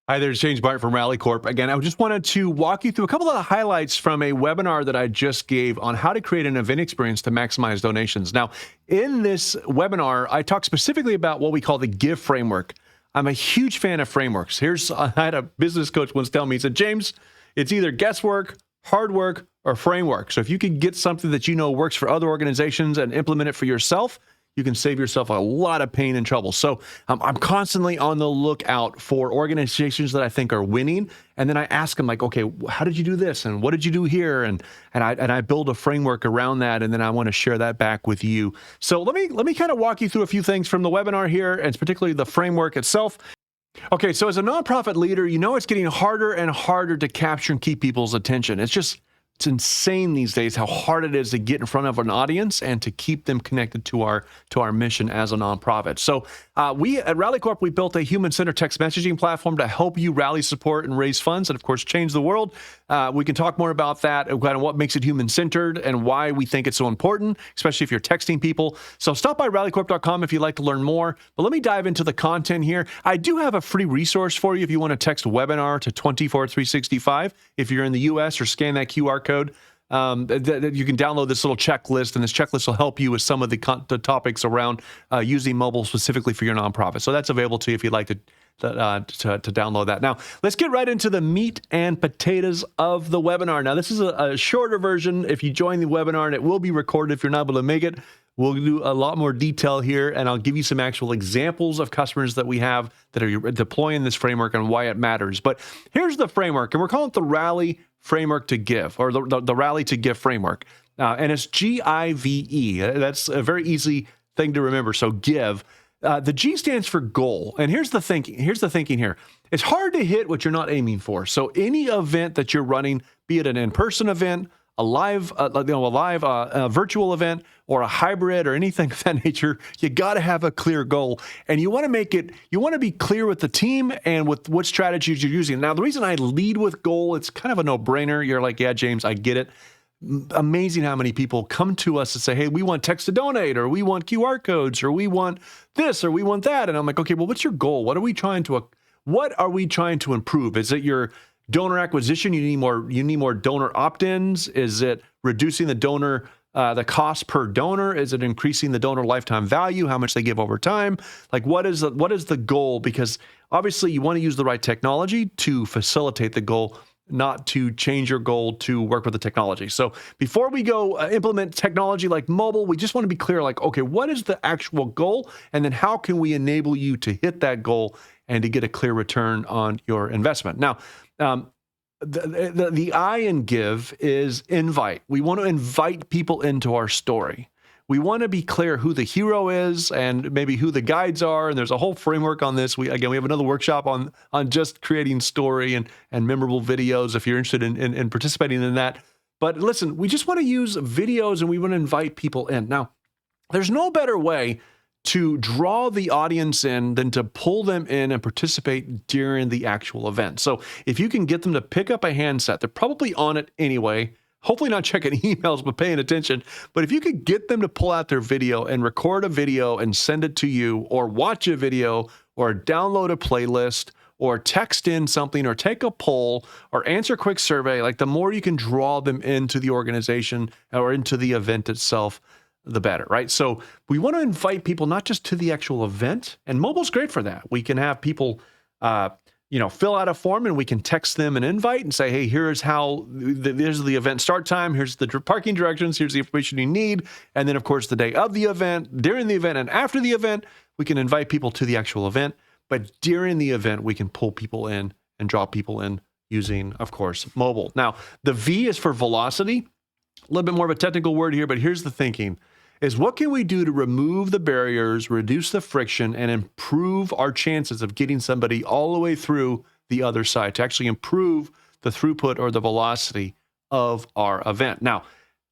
Hi there, it's James Bart from Rally Corp. Again, I just wanted to walk you through a couple of the highlights from a webinar that I just gave on how to create an event experience to maximize donations. Now, in this webinar, I talk specifically about what we call the GIVE framework. I'm a huge fan of frameworks. I had a business coach once tell me, he said, James, it's either guesswork, hard work, or framework. So if you could get something that you know works for other organizations and implement it for yourself, you can save yourself a lot of pain and trouble. So I'm constantly on the lookout for organizations that I think are winning. And then I ask them like, okay, how did you do this? And what did you do here? And I build a framework around that. And then I want to share that back with you. So let me kind of walk you through a few things from the webinar here, and particularly the framework itself. Okay, so as a nonprofit leader, you know it's getting harder and harder to capture and keep people's attention. It's insane these days how hard it is to get in front of an audience and to keep them connected to our mission as a nonprofit. So we at Rally Corp, we built a human-centered text messaging platform to help you rally support and raise funds and, of course, change the world. We can talk more about that, kind of what makes it human-centered and why we think it's so important, especially if you're texting people. So stop by rallycorp.com if you'd like to learn more. But let me dive into the content here. I do have a free resource for you if you want to text webinar to 24365 if you're in the U.S. or scan that QR code. You can download this little checklist, and this checklist will help you with some of the topics around using mobile specifically for your nonprofit. So that's available to you if you'd like to download that. Now, let's get right into the meat and potatoes of the webinar. Now, this is a shorter version. If you join the webinar, and it will be recorded if you're not able to make it, we'll do a lot more detail here, and I'll give you some actual examples of customers that we have that are deploying this framework and why it matters. But here's the framework, and we're calling it the Rally Framework to Give, or the Rally to Give framework. And it's GIVE. That's a very easy thing to remember. So give. The G stands for goal. And here's the thinking here. It's hard to hit what you're not aiming for. So any event that you're running, be it an in-person event, a live virtual event, or a hybrid, or anything of that nature, you got to have a clear goal, and you want to be clear with the team and with what strategies you're using. Now, the reason I lead with goal, it's kind of a no-brainer. You're like, yeah, James, I get it. Amazing how many people come to us and say, hey, we want text to donate, or we want QR codes, or we want this, or we want that. And I'm like, okay, well, what's your goal? What are we trying to improve? Is it your donor acquisition? You need more donor opt-ins? Is it reducing the cost per donor? Is it increasing the donor lifetime value, how much they give over time? Like, what is the goal? Because obviously you want to use the right technology to facilitate the goal, not to change your goal to work with the technology. So before we go implement technology like mobile, we just want to be clear, like, okay, what is the actual goal? And then how can we enable you to hit that goal and to get a clear return on your investment? Now, the I in give is invite. We want to invite people into our story. We want to be clear who the hero is and maybe who the guides are. And there's a whole framework on this. We have another workshop on just creating story and memorable videos if you're interested in participating in that. But listen, we just want to use videos, and we want to invite people in. Now, there's no better way to draw the audience in than to pull them in and participate during the actual event. So if you can get them to pick up a handset, they're probably on it anyway, hopefully not checking emails, but paying attention. But if you could get them to pull out their video and record a video and send it to you, or watch a video, or download a playlist, or text in something, or take a poll, or answer a quick survey, like the more you can draw them into the organization or into the event itself, the better, right? So we want to invite people not just to the actual event, and mobile's great for that. We can have people, fill out a form, and we can text them an invite and say, hey, here's the event start time, here's the parking directions, here's the information you need. And then, of course, the day of the event, during the event, and after the event, we can invite people to the actual event. But during the event, we can pull people in and draw people in using, of course, mobile. Now, the V is for velocity. A little bit more of a technical word here, but here's the thinking. Is what can we do to remove the barriers, reduce the friction, and improve our chances of getting somebody all the way through the other side, to actually improve the throughput or the velocity of our event. Now,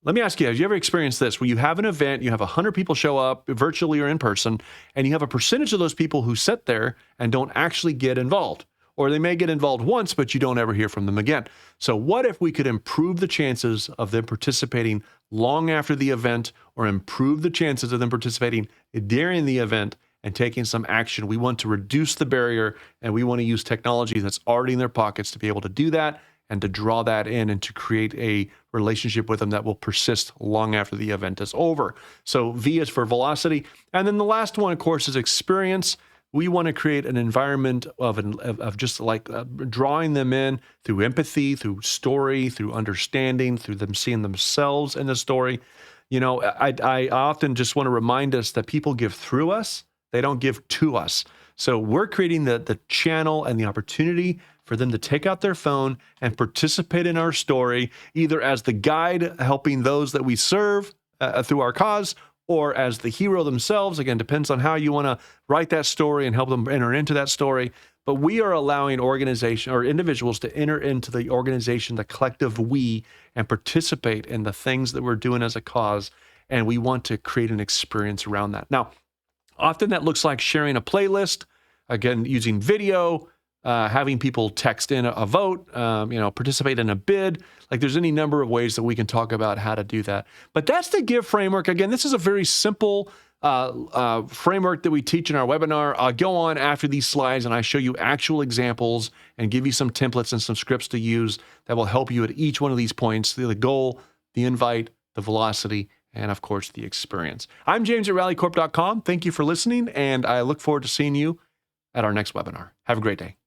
let me ask you, have you ever experienced this, where you have an event, you have 100 people show up virtually or in person, and you have a percentage of those people who sit there and don't actually get involved? Or they may get involved once, but you don't ever hear from them again. So what if we could improve the chances of them participating long after the event, or improve the chances of them participating during the event, and taking some action. We want to reduce the barrier, and we want to use technology that's already in their pockets to be able to do that and to draw that in and to create a relationship with them that will persist long after the event is over. So V is for velocity. And then the last one, of course, is experience. We want to create an environment of just like drawing them in through empathy, through story, through understanding, through them seeing themselves in the story. You know, I often just want to remind us that people give through us, they don't give to us. So we're creating the channel and the opportunity for them to take out their phone and participate in our story, either as the guide helping those that we serve through our cause, or as the hero themselves. Again, depends on how you want to write that story and help them enter into that story. But we are allowing organization or individuals to enter into the organization, the collective we, and participate in the things that we're doing as a cause. And we want to create an experience around that. Now, often that looks like sharing a playlist, again, using video, having people text in a vote, participate in a bid. Like there's any number of ways that we can talk about how to do that. But that's the GIVE framework. Again, this is a very simple framework that we teach in our webinar. I'll go on after these slides and I show you actual examples and give you some templates and some scripts to use that will help you at each one of these points, the goal, the invite, the velocity, and of course, the experience. I'm James at rallycorp.com. Thank you for listening, and I look forward to seeing you at our next webinar. Have a great day.